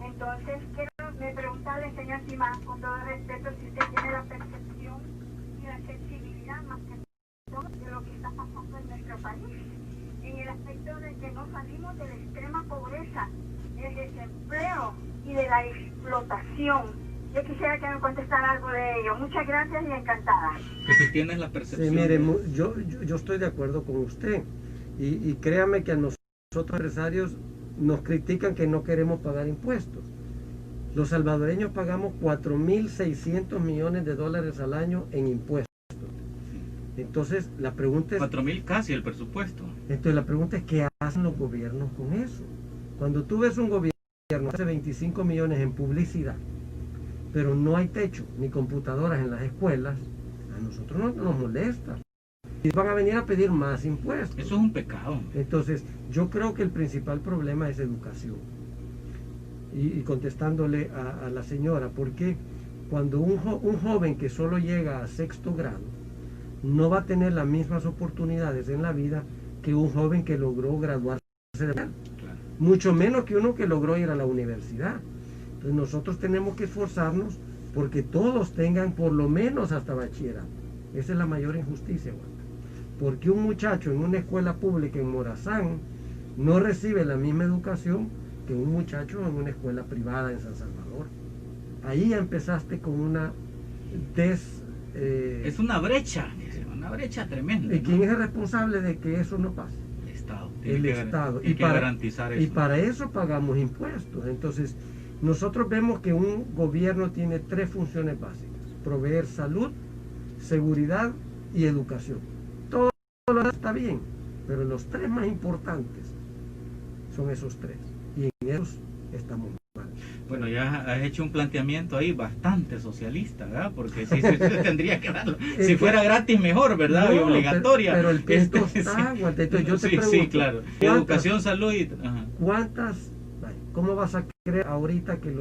[SPEAKER 5] Entonces quiero me preguntarle, señor Simán, con todo respeto, si usted tiene la percepción y la sensibilidad más que todo de lo que está pasando en nuestro país, en el aspecto de que no salimos de la extrema pobreza, el desempleo y de la explotación. Yo quisiera que me contestara algo de ello. Muchas gracias y encantada.
[SPEAKER 1] Que tú tienes la percepción.
[SPEAKER 2] Sí, mire, yo estoy de acuerdo con usted. Y créame que a nosotros empresarios nos critican que no queremos pagar impuestos. Los salvadoreños pagamos 4.600 millones de dólares al año en impuestos. Entonces, la pregunta es...
[SPEAKER 1] 4.000 casi el presupuesto.
[SPEAKER 2] Entonces, la pregunta es, ¿qué hacen los gobiernos con eso? Cuando tú ves un gobierno que hace 25 millones en publicidad, pero no hay techo ni computadoras en las escuelas, a nosotros no nos molesta. Y van a venir a pedir más impuestos.
[SPEAKER 1] Eso es un pecado.
[SPEAKER 2] Entonces, yo creo que el principal problema es educación. Y contestándole a la señora, porque cuando un joven que solo llega a sexto grado no va a tener las mismas oportunidades en la vida que un joven que logró graduarse de grado,
[SPEAKER 1] Claro.
[SPEAKER 2] mucho menos que uno que logró ir a la universidad. Entonces nosotros tenemos que esforzarnos porque todos tengan por lo menos hasta bachillerato. Esa es la mayor injusticia, Wanda. Porque un muchacho en una escuela pública en Morazán no recibe la misma educación que un muchacho en una escuela privada en San Salvador. Ahí ya empezaste con una
[SPEAKER 1] Es una brecha tremenda.
[SPEAKER 2] ¿Y quién
[SPEAKER 1] ¿no?
[SPEAKER 2] es el responsable de que eso no pase?
[SPEAKER 1] El Estado.
[SPEAKER 2] El Estado.
[SPEAKER 1] Tiene que garantizar eso.
[SPEAKER 2] Y para eso pagamos impuestos. Entonces, nosotros vemos que un gobierno tiene tres funciones básicas: proveer salud, seguridad y educación. Todo lo demás está bien, pero los tres más importantes son esos tres. Y en esos estamos mal.
[SPEAKER 1] Bueno, ya has hecho un planteamiento ahí bastante socialista, ¿verdad? Porque si se tendría que darlo. Si fuera gratis, mejor, ¿verdad? Y
[SPEAKER 2] No,
[SPEAKER 1] obligatoria.
[SPEAKER 2] Pero el punto está, Guante. Entonces yo te
[SPEAKER 1] sí,
[SPEAKER 2] pregunto,
[SPEAKER 1] sí, claro. Educación, salud y... Ajá.
[SPEAKER 2] ¿Cómo vas a creer ahorita que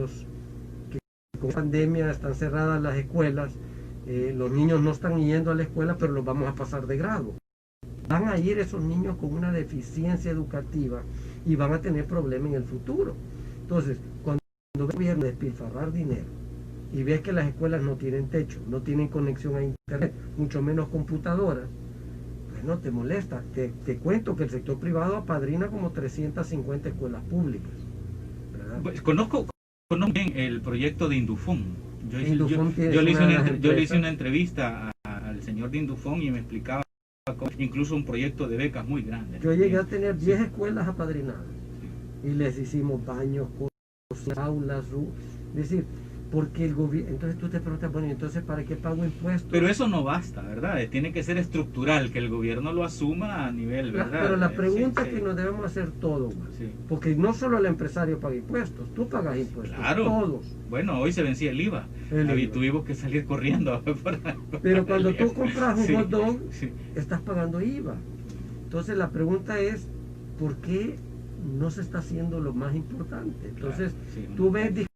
[SPEAKER 2] con pandemia están cerradas las escuelas, los niños no están yendo a la escuela, pero los vamos a pasar de grado? Van a ir esos niños con una deficiencia educativa y van a tener problemas en el futuro. Entonces, cuando el gobierno despilfarrar dinero y ves que las escuelas no tienen techo, no tienen conexión a internet, mucho menos computadoras, bueno, te molesta. Te cuento que el sector privado apadrina como 350 escuelas públicas, ¿verdad?
[SPEAKER 1] Pues, conozco bien el proyecto de Indufón. Yo le hice una entrevista al señor de Indufón y me explicaba incluso un proyecto de becas muy grande.
[SPEAKER 2] Yo llegué a tener 10 escuelas apadrinadas y les hicimos baños, cosas, aulas, es decir, porque el gobierno, entonces tú te preguntas, bueno, entonces ¿para qué pago impuestos?
[SPEAKER 1] Pero eso no basta, ¿verdad? Tiene que ser estructural, que el gobierno lo asuma a nivel, ¿verdad?
[SPEAKER 2] Pero la pregunta
[SPEAKER 1] Sí,
[SPEAKER 2] que nos debemos hacer todos,
[SPEAKER 1] sí.
[SPEAKER 2] porque no solo el empresario paga impuestos, tú pagas impuestos,
[SPEAKER 1] Claro.
[SPEAKER 2] todos.
[SPEAKER 1] Bueno, hoy se vencía el IVA. Y tuvimos que salir corriendo.
[SPEAKER 2] Pero cuando tú compras un
[SPEAKER 1] Sí,
[SPEAKER 2] hot dog,
[SPEAKER 1] sí.
[SPEAKER 2] estás pagando IVA. Entonces la pregunta es, ¿por qué no se está haciendo lo más importante? Entonces,
[SPEAKER 1] Claro, sí,
[SPEAKER 2] tú ves discusión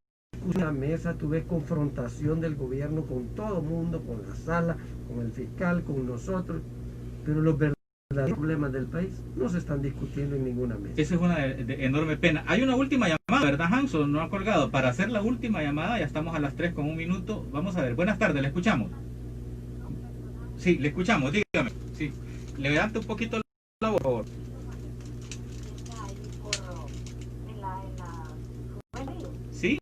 [SPEAKER 2] en la mesa, tú ves confrontación del gobierno con todo el mundo, con la sala, con el fiscal, con nosotros, pero los verdaderos problemas del país no se están discutiendo en ninguna mesa.
[SPEAKER 1] Esa es una enorme pena. Hay una última llamada, ¿verdad, Hanson? No ha colgado. Para hacer la última llamada, ya estamos a las 3:01. Vamos a ver. Buenas tardes, ¿le escuchamos? Sí, le escuchamos, dígame. Sí. Levante un poquito la voz, por favor. ¿Sí?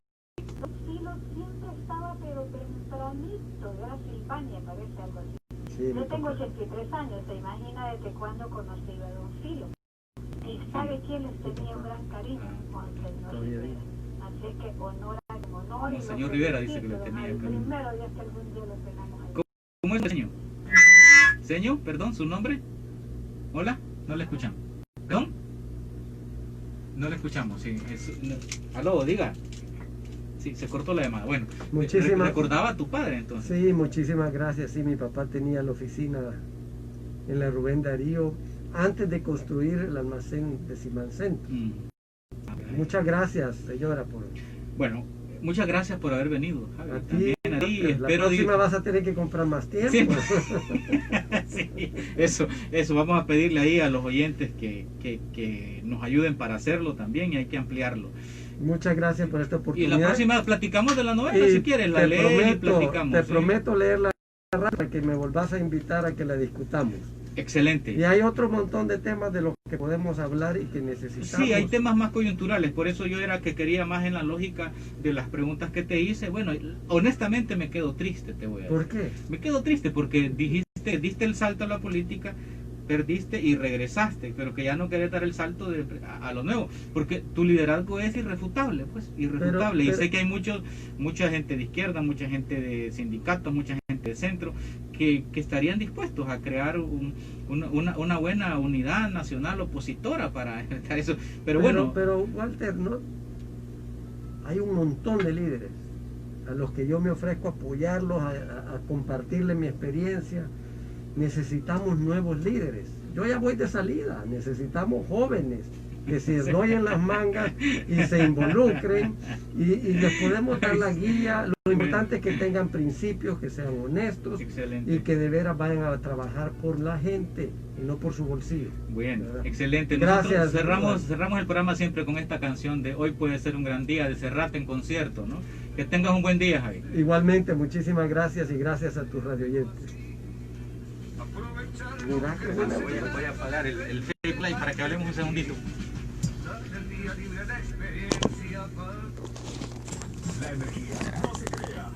[SPEAKER 5] Sí, lo siempre estaba, pero tempranito, era Silvania, parece algo así.
[SPEAKER 2] Sí,
[SPEAKER 5] Yo tengo 83 años, se imagina desde cuándo conocí a Don Filo. Y sabe quién les tenía un gran cariño con el señor
[SPEAKER 2] Todavía
[SPEAKER 5] Rivera. Así que honor a honor.
[SPEAKER 1] El señor Rivera dice que le tenía
[SPEAKER 5] el
[SPEAKER 1] cariño.
[SPEAKER 5] primero día que algún día lo tengamos ahí.
[SPEAKER 1] ¿Cómo es el señor? Señor, perdón, ¿su nombre? Hola, no le escuchamos. ¿Perdón? No le escuchamos, sí. Aló, diga. Sí, se cortó la llamada. Bueno, recordaba a tu padre entonces.
[SPEAKER 2] Sí, muchísimas gracias. Sí, mi papá tenía la oficina en la Rubén Darío antes de construir el almacén de Simán Centro. Muchas gracias, señora, por...
[SPEAKER 1] Bueno, muchas gracias por haber venido, Javi.
[SPEAKER 2] A ti,
[SPEAKER 1] También a ti.
[SPEAKER 2] la
[SPEAKER 1] Espero
[SPEAKER 2] próxima vas a tener que comprar más tiempo.
[SPEAKER 1] Sí. Sí, eso vamos a pedirle ahí a los oyentes que nos ayuden para hacerlo también, y hay que ampliarlo.
[SPEAKER 2] Muchas gracias por esta
[SPEAKER 1] Y
[SPEAKER 2] oportunidad.
[SPEAKER 1] la próxima platicamos de la novela,
[SPEAKER 2] Y
[SPEAKER 1] si quieres, la
[SPEAKER 2] te
[SPEAKER 1] lees y
[SPEAKER 2] prometo,
[SPEAKER 1] platicamos.
[SPEAKER 2] te
[SPEAKER 1] ¿sí?
[SPEAKER 2] prometo leerla para que me volvás a invitar a que la discutamos.
[SPEAKER 1] Excelente.
[SPEAKER 2] Y hay otro montón de temas de los que podemos hablar y que necesitamos.
[SPEAKER 1] Sí, hay temas más coyunturales, por eso yo era que quería más en la lógica de las preguntas que te hice. Bueno, honestamente me quedo triste, te voy a decir.
[SPEAKER 2] ¿Por qué?
[SPEAKER 1] Me quedo triste porque diste el salto a la política, perdiste y regresaste, pero que ya no querés dar el salto a lo nuevo, porque tu liderazgo es irrefutable, pues, irrefutable. Y sé que hay mucha gente de izquierda, mucha gente de sindicatos, mucha gente de centro, que estarían dispuestos a crear una buena unidad nacional opositora para eso. Pero bueno.
[SPEAKER 2] Pero Walter, ¿no? Hay un montón de líderes a los que yo me ofrezco a apoyarlos, a compartirles mi experiencia. Necesitamos nuevos líderes. Yo ya voy de salida. Necesitamos jóvenes que se enrollen las mangas y se involucren y les podemos dar la guía. Lo importante es que tengan principios, que sean honestos.
[SPEAKER 1] Excelente.
[SPEAKER 2] Y que de veras vayan a trabajar por la gente y no por su bolsillo.
[SPEAKER 1] Bueno,
[SPEAKER 2] ¿verdad?
[SPEAKER 1] excelente.
[SPEAKER 2] Gracias.
[SPEAKER 1] Cerramos el programa siempre con esta canción de Hoy puede ser un gran día, de Serrat en concierto, ¿no? Que tengas un buen día, Javi.
[SPEAKER 2] Igualmente, muchísimas gracias y gracias a tus radioyentes. Mira, qué buena.
[SPEAKER 1] Voy a apagar el fake play para que hablemos un segundito.
[SPEAKER 6] La energía no se crea,